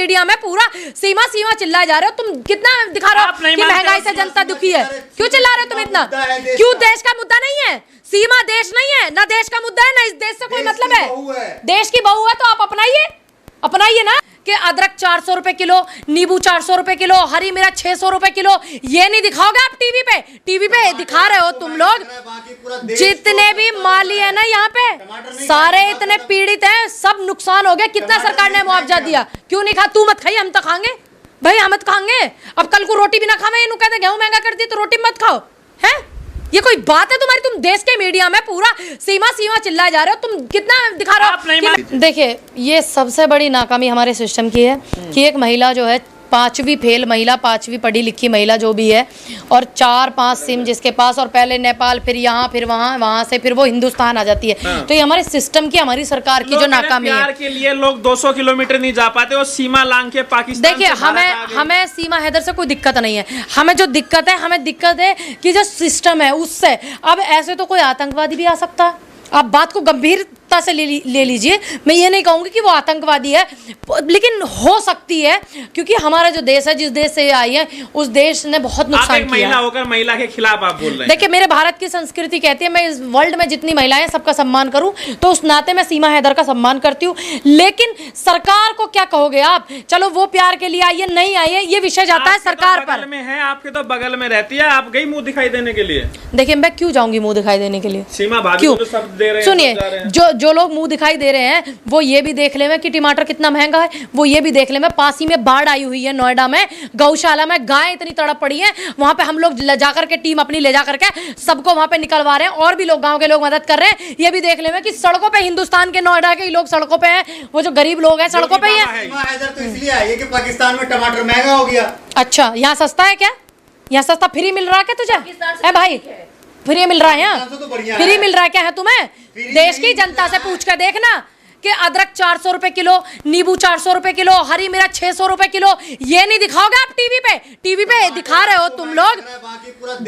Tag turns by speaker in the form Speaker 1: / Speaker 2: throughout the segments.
Speaker 1: Media में पूरा सीमा सीमा चिल्लाए जा रहे हो। तुम कितना दिखा रहे हो कि महंगाई से जनता दुखी है, क्यों चिल्ला रहे हो तुम इतना? क्यों देश का मुद्दा नहीं है? सीमा देश नहीं है, ना देश का मुद्दा है, ना इस देश से कोई मतलब है। देश की बहू है तो आप अपनाइए ना कि अदरक 400 रुपए किलो, नींबू 400 रुपए किलो, हरी मिर्च 600 रुपए किलो। ये नहीं दिखाओगे आप टीवी पे दिखा रहे हो तुम लोग। जितने भी माली है ना यहाँ पे सारे इतने पीड़ित हैं, सब नुकसान हो गया। कितना सरकार ने मुआवजा दिया? क्यों नहीं खा? तू मत खाई, हम तो खाएंगे भाई, हम तो खाएंगे। अब कल को रोटी भी ना खावे, इन्हों कहते गेहूं महंगा कर दी तो रोटी मत खाओ, है? ये कोई बात है तुम्हारी? तुम देश के मीडिया में पूरा सीमा सीमा चिल्लाए जा रहे हो। तुम कितना दिखा रहे हो? देखिए, ये सबसे बड़ी नाकामी हमारे सिस्टम की है कि एक महिला जो है 5वीं फेल महिला, 5वीं पढ़ी लिखी महिला जो भी है, और 4-5 सिम जिसके पास, और पहले नेपाल, फिर यहाँ, फिर वहाँ से फिर वो हिंदुस्तान आ जाती है। तो ये हमारे सिस्टम की, हमारी सरकार की जो नाकामी है।
Speaker 2: प्यार के लिए लोग 200 किलोमीटर नहीं जा पाते, वो सीमा लांघ के पाकिस्तान।
Speaker 1: देखिए, हमें सीमा हैदर से कोई दिक्कत नहीं है। हमें जो दिक्कत है, हमें दिक्कत है कि जो सिस्टम है उससे। अब ऐसे तो कोई आतंकवादी भी आ सकता है, आप बात को गंभीरता से ले लीजिए। मैं ये नहीं कहूँगी कि वो आतंकवादी है, लेकिन हो सकती है, क्योंकि हमारा जो देश है, जिस देश से आई है, उस देश ने बहुत नुकसान किया।
Speaker 2: महिला होकर महिला के खिलाफ आप बोल रहे हैं।
Speaker 1: देखिए, मेरे भारत की संस्कृति कहती है मैं इस वर्ल्ड में जितनी महिलाएं हैं सबका सम्मान करूं, तो उस नाते मैं सीमा हैदर का सम्मान करती हूँ। लेकिन सरकार को क्या कहोगे आप? चलो वो प्यार के लिए आई है, नहीं आई है, ये विषय जाता है सरकार पर।
Speaker 2: में है, आपके तो बगल में रहती है, आप गई मुंह दिखाई देने के लिए।
Speaker 1: देखिए, मैं क्यों जाऊंगी मुंह दिखाई देने के लिए?
Speaker 2: सीमा भाभी तो सब दे रहे हैं।
Speaker 1: सुनिए, जो लोग मुंह दिखाई दे रहे हैं वो ये भी देख ले कि टमाटर कितना महंगा है, वो ये भी देख ले। पासी में बाढ़ आई हुई है, नोएडा में गौशाला में गाय इतनी तड़प पड़ी है, वहां पे हम लोग ले जाकर के टीम अपनी ले जाकर के सबको वहां पे निकलवा रहे हैं, और भी लोग गांव के लोग मदद कर रहे हैं। ये भी देख ले कि सड़कों पे हिंदुस्तान के, नोएडा के लोग सड़कों पे हैं, वो जो गरीब लोग हैं सड़कों पे ही है।
Speaker 3: तो इसलिए आई है कि पाकिस्तान में टमाटर महंगा हो गया।
Speaker 1: अच्छा, यहाँ सस्ता है क्या? यहाँ सस्ता फ्री मिल रहा है क्या तुझे? है भाई, फ्री मिल रहा है? यहाँ फ्री मिल रहा है क्या है तुम्हें? देश की जनता से पूछ कर देखना कि अदरक 400 रुपए किलो, नींबू 400 रुपए किलो, हरी मिर्च 600 रुपए किलो। ये नहीं दिखाओगे आप टीवी पे दिखा रहे हो तुम लोग।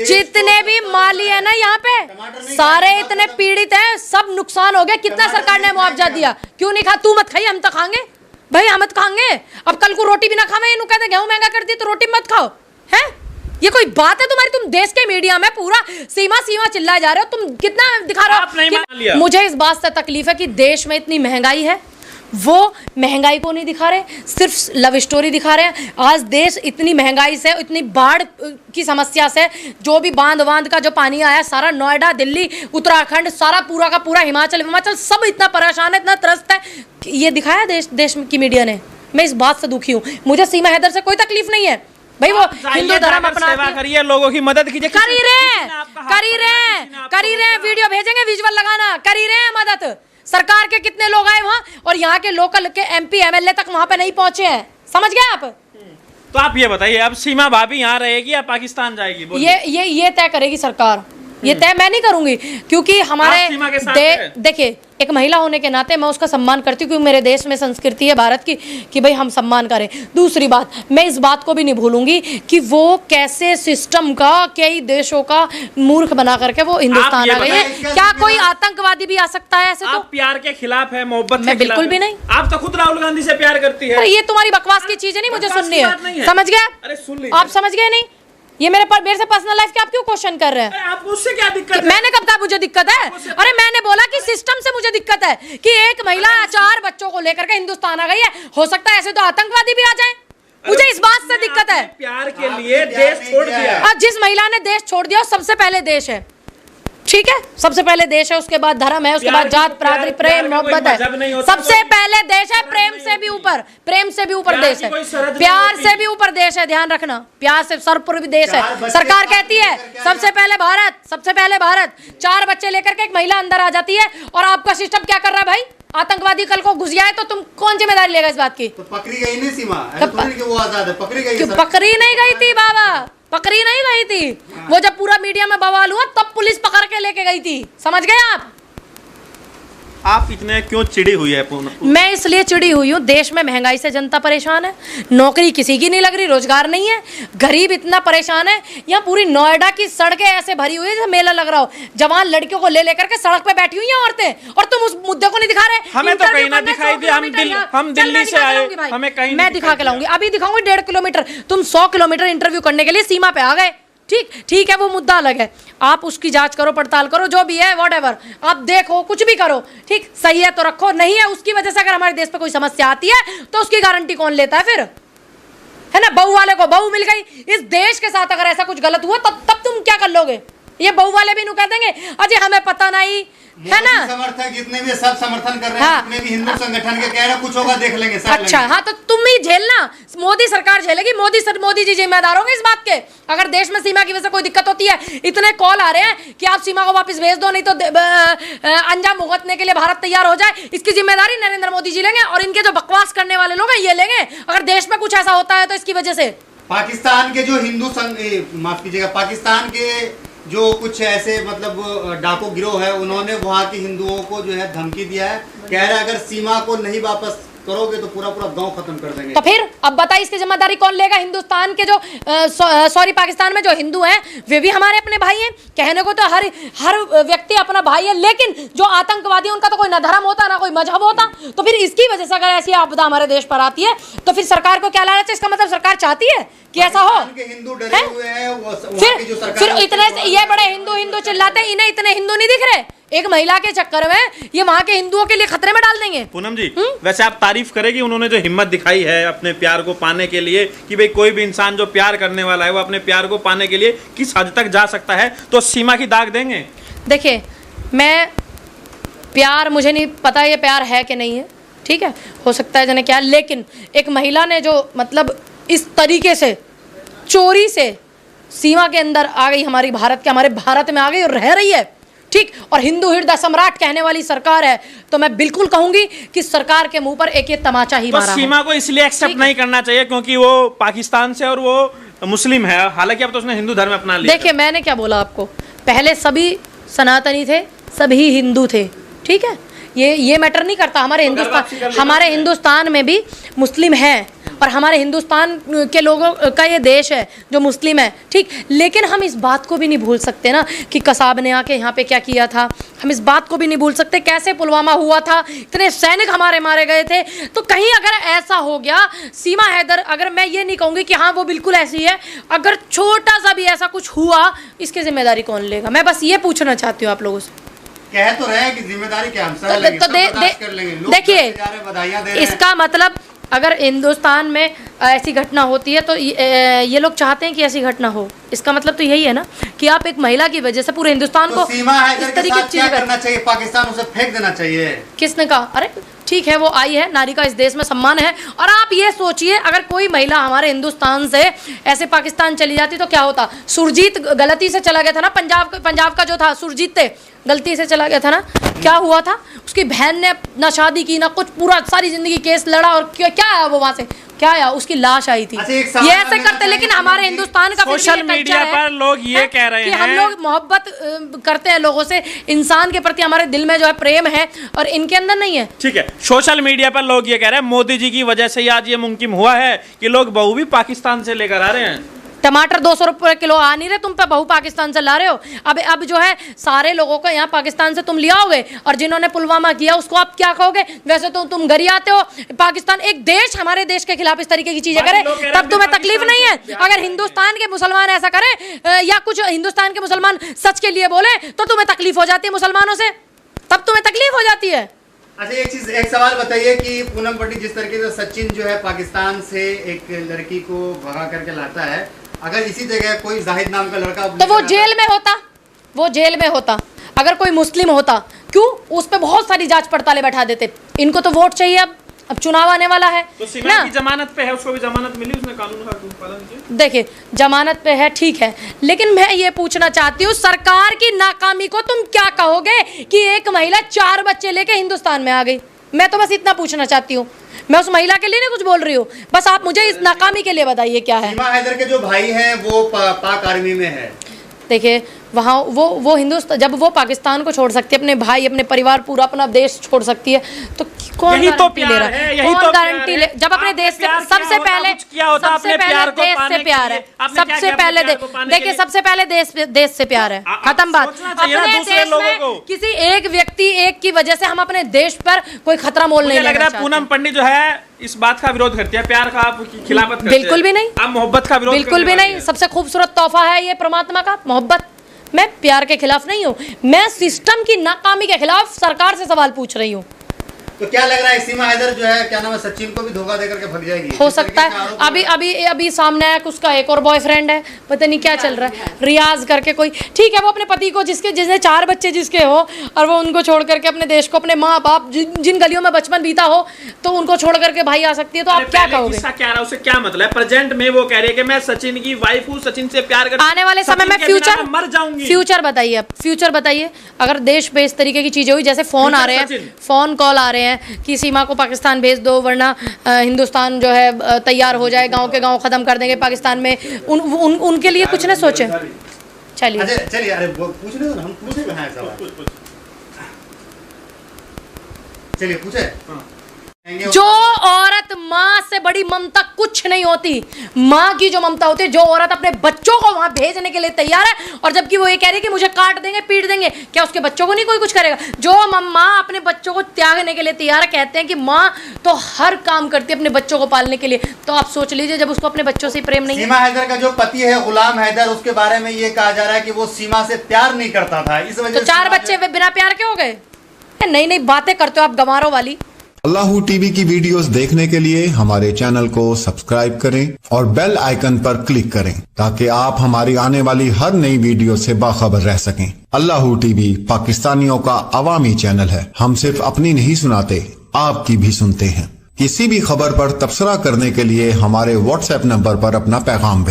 Speaker 1: जितने भी माली है ना यहाँ पे सारे इतने पीड़ित हैं, सब नुकसान हो गया। कितना सरकार ने मुआवजा दिया? क्यों नहीं खा? तू मत खाई, हम तो खाएंगे भाई, हम तो खाएंगे। अब कल को रोटी भी ना खावे, इन्हों कहते गेहूं महंगा कर दी तो रोटी मत खाओ, है? ये कोई बात है तुम्हारी? तुम देश के मीडिया में पूरा सीमा सीमा चिल्लाए जा रहे हो। तुम कितना दिखा रहे हो? मुझे इस बात से तकलीफ है कि देश में इतनी महंगाई है, वो महंगाई को नहीं दिखा रहे, सिर्फ लव स्टोरी दिखा रहे हैं। आज देश इतनी महंगाई से, इतनी बाढ़ की समस्या से, जो भी बांध का जो पानी आया, सारा नोएडा, दिल्ली, उत्तराखंड, सारा पूरा का पूरा हिमाचल सब इतना परेशान है, इतना त्रस्त है। ये दिखाया देश की मीडिया ने। मैं इस बात से दुखी हूँ। मुझे सीमा हैदर से कोई तकलीफ नहीं है भाई, वो हिंदू धर्म अपना
Speaker 2: सेवा करिए, लोगों की मदद कीजिए।
Speaker 1: कर ही रहे, वीडियो भेजेंगे, विजुअल लगाना, कर ही रहे हैं मदद। सरकार के कितने लोग आए वहां, और यहाँ के लोकल के MP MLA तक वहां पे नहीं पहुंचे हैं, समझ गए आप?
Speaker 2: तो आप ये बताइए, अब सीमा भाभी यहाँ रहेगी या पाकिस्तान जाएगी?
Speaker 1: ये तय करेगी सरकार, ये तय मैं नहीं करूंगी, क्योंकि हमारे देखिए, एक महिला होने के नाते मैं उसका सम्मान करती हूँ, क्योंकि मेरे देश में संस्कृति है भारत की कि भाई हम सम्मान करें। दूसरी बात, मैं इस बात को भी नहीं भूलूंगी कि वो कैसे सिस्टम का, कई देशों का मूर्ख बना करके वो हिंदुस्तान आ गई है। क्या कोई आतंकवादी भी आ सकता है ऐसे? तो
Speaker 2: प्यार के खिलाफ है, मोहब्बत
Speaker 1: मैं बिल्कुल भी नहीं।
Speaker 2: आप तो खुद राहुल गांधी से प्यार करती है।
Speaker 1: अरे ये तुम्हारी बकवास की चीजें नहीं मुझे सुननी है, समझ गए?
Speaker 2: अरे सुन लीजिए,
Speaker 1: आप समझ गए नहीं? ये मेरे से पर्सनल लाइफ के आप क्यों क्वेश्चन कर रहे हैं?
Speaker 2: आपको उससे क्या दिक्कत है?
Speaker 1: मैंने कब कहा मुझे दिक्कत है? अरे मैंने बोला कि सिस्टम से मुझे दिक्कत है कि एक महिला 4 बच्चों को लेकर के हिंदुस्तान आ गई है। हो सकता है ऐसे तो आतंकवादी भी आ जाए, मुझे इस बात से दिक्कत है।
Speaker 2: प्यार के लिए देश छोड़ दिया।
Speaker 1: जिस महिला ने देश छोड़ दिया सबसे पहले देश है, ठीक है, सबसे पहले देश है, उसके बाद धर्म है, उसके बाद जात पात प्रेम मोहब्बत है। सबसे पहले देश है, प्रेम से भी ऊपर देश है, प्यार से भी ऊपर देश है। ध्यान रखना, प्यार से सर्वोपरि देश है। सरकार कहती है सबसे पहले भारत। 4 बच्चे लेकर के एक महिला अंदर आ जाती है, और आपका सिस्टम क्या कर रहा है भाई? आतंकवादी कल को घुस जाए तो तुम कौन जिम्मेदारी लेगा इस बात की?
Speaker 3: तो पकड़ी गई नहीं सीमा, वो आजाद है, पकड़ी गई।
Speaker 1: पकड़ी नहीं गई थी बाबा, पकड़ी नहीं गई थी। वो जब पूरा मीडिया में बवाल हुआ तब पुलिस पकड़ के लेके गई थी, समझ गए आप?
Speaker 2: आप इतने क्यों चिड़ी हुई है पूनम?
Speaker 1: मैं इसलिए चिड़ी हुई हूँ, देश में महंगाई से जनता परेशान है, नौकरी किसी की नहीं लग रही, रोजगार नहीं है, गरीब इतना परेशान है। यहाँ पूरी नोएडा की सड़कें ऐसे भरी हुई है जैसे मेला लग रहा हो, जवान लड़कियों को ले लेकर के सड़क पे बैठी हुई हैं औरतें, और तुम उस मुद्दे को नहीं दिखा रहे।
Speaker 2: हमें तो कहीं ना दिखाई दिया, हम दिल्ली से आए, हमें कहीं
Speaker 1: मैं दिखा के लाऊंगी, अभी दिखाऊंगी 1.5 किलोमीटर। तुम 100 किलोमीटर इंटरव्यू करने के लिए सीमा पे आ गए। ठीक है, वो मुद्दा अलग है, आप उसकी जांच करो, पड़ताल करो, जो भी है व्हाटएवर, आप देखो, कुछ भी करो, ठीक, सही है तो रखो, नहीं है उसकी वजह से अगर हमारे देश पे कोई समस्या आती है तो उसकी गारंटी कौन लेता है फिर? है ना, बहू वाले को बहू मिल गई। इस देश के साथ अगर ऐसा कुछ गलत हुआ तब तुम क्या कर लोगे? ये बहू वाले भी नु कह देंगे अजय हमें पता नहीं, है ना।
Speaker 3: समर्थक जितने भी सब समर्थन कर रहे हैं,
Speaker 1: हाँ।
Speaker 3: जितने भी हिंदू संगठन के कह रहे हैं कुछ होगा देख लेंगे, सब
Speaker 1: अच्छा, हाँ, तो तुम ही झेलना, मोदी सरकार झेलेगी, मोदी जी जिम्मेदार होंगे इस बात के। अगर देश में सीमा की वजह से कोई दिक्कत होती है, इतने कॉल आ रहे हैं कि आप सीमा को वापस भेज दो, नहीं तो अंजाम भुगतने के लिए भारत तैयार हो जाए, इसकी जिम्मेदारी नरेंद्र मोदी जी लेंगे, और इनके जो बकवास करने वाले लोग हैं ये लेंगे। अगर देश में कुछ ऐसा होता है तो इसकी वजह से
Speaker 3: पाकिस्तान के जो हिंदू माफ कीजिएगा, पाकिस्तान के जो कुछ ऐसे मतलब डाकू गिरोह है, उन्होंने वहाँ के हिंदुओं को जो है धमकी दिया है, कह रहे हैं अगर सीमा को नहीं वापस करोगे तो पूरा गांव खत्म कर देंगे।
Speaker 1: तो फिर अब बताइए इसकी जिम्मेदारी कौन लेगा? हिंदुस्तान के जो सॉरी पाकिस्तान में जो हिंदू हैं वे भी हमारे अपने भाई हैं, कहने को तो हर व्यक्ति अपना भाई है, लेकिन जो आतंकवादी उनका तो कोई ना धर्म होता ना कोई मजहब होता। तो फिर इसकी वजह से अगर ऐसी आपदा हमारे देश पर आती है तो फिर सरकार को क्या लाना चाहिए? इसका मतलब सरकार चाहती है कि ऐसा हो?
Speaker 3: हिंदू डरे हुए हैं,
Speaker 1: फिर इतने ये बड़े हिंदू चिल्लाते हैं, इन्हें इतने हिंदू नहीं दिख रहे? एक महिला के चक्कर में ये वहां के हिंदुओं के लिए खतरे में डाल देंगे।
Speaker 2: पूनम जी, वैसे आप तारीफ करेगी उन्होंने जो हिम्मत दिखाई है अपने प्यार को पाने के लिए, कि भाई कोई भी इंसान जो प्यार करने वाला है वो अपने प्यार को पाने के लिए किस हद तक जा सकता है, तो सीमा की दाग देंगे?
Speaker 1: देखिए, मैं प्यार, मुझे नहीं पता ये प्यार है कि नहीं है, ठीक है, हो सकता है जाने क्या, लेकिन एक महिला ने जो मतलब इस तरीके से चोरी से सीमा के अंदर आ गई, हमारे भारत में आ गई और रह रही है, ठीक, और हिंदू हृदय सम्राट कहने वाली सरकार है, तो मैं बिल्कुल कहूंगी कि सरकार के मुंह पर एक ये तमाचा ही मारा है।
Speaker 2: सीमा को इसलिए एक्सेप्ट नहीं करना चाहिए क्योंकि वो पाकिस्तान से और वो मुस्लिम है, हालांकि अब तो उसने हिंदू धर्म अपना लिया।
Speaker 1: देखिए, मैंने क्या बोला आपको, पहले सभी सनातनी थे, सभी हिंदू थे, ठीक है, ये मैटर नहीं करता। हमारे हिंदुस्तान में भी मुस्लिम हैं, और हमारे हिंदुस्तान के लोगों का ये देश है जो मुस्लिम है, ठीक, लेकिन हम इस बात को भी नहीं भूल सकते ना कि कसाब ने आके यहाँ पे क्या किया था। हम इस बात को भी नहीं भूल सकते कैसे पुलवामा हुआ था, इतने सैनिक हमारे मारे गए थे। तो कहीं अगर ऐसा हो गया, सीमा हैदर, अगर मैं ये नहीं कहूँगी कि हाँ वो बिल्कुल ऐसी है, अगर छोटा सा भी ऐसा कुछ हुआ, इसकी जिम्मेदारी कौन लेगा? मैं बस ये पूछना चाहती हूँ आप लोगों से।
Speaker 3: कह तो रहे हैं कि जिम्मेदारी क्या हम सह लेंगे, सब बर्दाश्त कर लेंगे। लोग
Speaker 1: देखिए,
Speaker 3: बधाइयां दे रहे हैं।
Speaker 1: इसका मतलब अगर हिंदुस्तान में ऐसी घटना होती है तो ये लोग चाहते हैं कि ऐसी घटना हो, इसका मतलब तो यही है ना कि आप एक महिला की वजह से पूरे हिंदुस्तान को
Speaker 3: सीमा हैदर के साथ क्या करना चाहिए? पाकिस्तान उसे फेंक देना चाहिए।
Speaker 1: किसने कहा? अरे ठीक है, वो आई है, नारी का इस देश में सम्मान है। और आप ये सोचिए, अगर कोई महिला हमारे हिंदुस्तान से ऐसे पाकिस्तान चली जाती तो क्या होता? सुरजीत गलती से चला गया था ना, पंजाब का जो था सुरजीत थे, गलती से चला गया था ना, क्या हुआ था? उसकी बहन ने ना शादी की ना कुछ, पूरा सारी जिंदगी केस लड़ा, और क्या आया वो वहां से? क्या आया? उसकी लाश आई थी। ये ऐसे करते, लेकिन हमारे हिंदुस्तान का
Speaker 2: सोशल मीडिया पर लोग ये कह रहे हैं
Speaker 1: कि हम लोग मोहब्बत करते हैं लोगों से, इंसान के प्रति हमारे दिल में जो है प्रेम है, और इनके अंदर नहीं है।
Speaker 2: ठीक है, सोशल मीडिया पर लोग ये कह रहे हैं मोदी जी की वजह से आज ये मुमकिन हुआ है कि लोग बहू भी पाकिस्तान से लेकर आ रहे हैं।
Speaker 1: टमाटर 200 रुपये किलो आ नहीं रहे, तुम पे बहू पाकिस्तान से ला रहे हो। अब जो है सारे लोगों को यहाँ पाकिस्तान से तुम ले आओगे, और जिन्होंने पुलवामा किया उसको आप क्या कहोगे? वैसे तो तुम घर ही आते हो। पाकिस्तान एक देश हमारे देश के खिलाफ इस तरीके की चीजें करे तब तुम्हें तकलीफ नहीं है। अगर हिंदुस्तान के मुसलमान ऐसा करें या कुछ हिंदुस्तान के मुसलमान सच के लिए बोले तो तुम्हें तकलीफ हो जाती है मुसलमानों से, तब तुम्हें तकलीफ हो जाती है।
Speaker 3: अच्छा, एक सवाल बताइए कि पूनम पट्टी, जिस तरीके से सचिन जो है पाकिस्तान से एक लड़की को भगा करके लाता है, अगर इसी जगह कोई जाहिद नाम का लड़का
Speaker 1: तो वो जेल में होता, वो जेल में होता। अगर कोई मुस्लिम होता, क्यों उस पे बहुत सारी जांच पड़तालें बैठा देते। इनको तो वोट चाहिए, अब चुनाव आने वाला है
Speaker 2: तो सीमा की जमानत पे है, उसको भी जमानत मिली, उसने कानून का पालन किया।
Speaker 1: देखिए, जमानत पे है, ठीक है, लेकिन मैं ये पूछना चाहती हूँ, सरकार की नाकामी को तुम क्या कहोगे कि एक महिला 4 बच्चे लेके हिंदुस्तान में आ गई? मैं तो बस इतना पूछना चाहती हूँ, मैं उस महिला के लिए नहीं कुछ बोल रही हूँ, बस आप मुझे इस नाकामी के लिए बताइए क्या है।
Speaker 3: सीमा हैदर के जो भाई हैं वो पाक आर्मी में है।
Speaker 1: देखिए वहाँ वो हिंदुस्तान, जब वो पाकिस्तान को छोड़ सकती है, अपने भाई अपने परिवार पूरा अपना देश छोड़ सकती है, तो कौन
Speaker 2: यही तो
Speaker 1: गारंटी ले
Speaker 2: प्यार
Speaker 1: रहा
Speaker 2: है,
Speaker 1: है?
Speaker 2: यही
Speaker 1: कौन
Speaker 2: तो
Speaker 1: गारंटी ले? जब अपने देश से सबसे पहले देश से प्यार है, देखिए सबसे पहले देश से प्यार है, खत्म बात। अपने देश में किसी एक व्यक्ति एक की वजह से हम अपने देश पर कोई खतरा मोल नहीं
Speaker 2: लग रहा है। पूनम पंडित जो है इस बात का विरोध करती है, प्यार का आप खिलाफत करते हैं।
Speaker 1: बिल्कुल भी नहीं,
Speaker 2: आप मोहब्बत का विरोध
Speaker 1: बिल्कुल भी नहीं। सबसे खूबसूरत तोहफा है ये परमात्मा का, मोहब्बत। मैं प्यार के खिलाफ नहीं हूँ, मैं सिस्टम की नाकामी के खिलाफ सरकार से सवाल पूछ रही हूँ।
Speaker 3: तो क्या लग रहा है सीमा हैदर जो है, क्या नाम है, सचिन को भी धोखा देकर के भग जाएगी?
Speaker 1: हो सकता है। अभी सामने आया कि उसका एक और बॉयफ्रेंड है, पता नहीं क्या चल रहा है, रियाज करके कोई। ठीक है, वो अपने पति को जिसने 4 बच्चे जिसके हो, और वो उनको छोड़ करके अपने देश को, अपने माँ बाप जिन गलियों में बचपन बीता हो, तो उनको छोड़ करके भाई आ सकती है, तो आप क्या कहोगे?
Speaker 2: क्या रहा, उसे क्या मतलब है? प्रेजेंट में वो कह रही है कि मैं सचिन की वाइफ हूँ, सचिन से प्यार करती हूं,
Speaker 1: आने वाले समय में फ्यूचर
Speaker 2: मर जाऊंगी।
Speaker 1: फ्यूचर बताइए, अब फ्यूचर बताइए। अगर देश पे इस तरीके की चीजें हुई, जैसे फोन आ रहे हैं, फोन कॉल आ रहे हैं कि सीमा को पाकिस्तान भेज दो, वरना हिंदुस्तान जो है तैयार हो जाए, गांव के गांव खत्म कर देंगे पाकिस्तान में, उनके लिए कुछ न सोचे। चलिए
Speaker 3: चलिए, अरे पूछ रहे हो ना, हम पूछे कहाँ है सवाल? चलिए पूछे।
Speaker 1: जो औरत माँ से बड़ी ममता कुछ नहीं होती, माँ की जो ममता होती है, जो औरत अपने बच्चों को वहां भेजने के लिए तैयार है, और जबकि वो ये कह रही है कि मुझे काट देंगे पीट देंगे, क्या उसके बच्चों को नहीं कोई कुछ करेगा? जो माँ अपने बच्चों को त्यागने के लिए तैयार है, कहते हैं कि माँ तो हर काम करती है अपने बच्चों को पालने के लिए, तो आप सोच लीजिए जब उसको अपने बच्चों से प्रेम नहीं है।
Speaker 3: सीमा हैदर का जो पति है गुलाम हैदर, उसके बारे में ये कहा जा रहा है कि वो सीमा से प्यार नहीं करता था, इस वजह
Speaker 1: तो 4 बच्चे बिना प्यार के हो गए? नई नई बातें करते हो आप गंवारों वाली।
Speaker 4: अल्लाहू टीवी की वीडियोस देखने के लिए हमारे चैनल को सब्सक्राइब करें और बेल आइकन पर क्लिक करें, ताकि आप हमारी आने वाली हर नई वीडियो से बाखबर रह सकें। अल्लाहू टीवी पाकिस्तानियों का अवामी चैनल है, हम सिर्फ अपनी नहीं सुनाते, आपकी भी सुनते हैं। किसी भी खबर पर तबसरा करने के लिए हमारे व्हाट्सएप नंबर पर अपना पैगाम भेजें।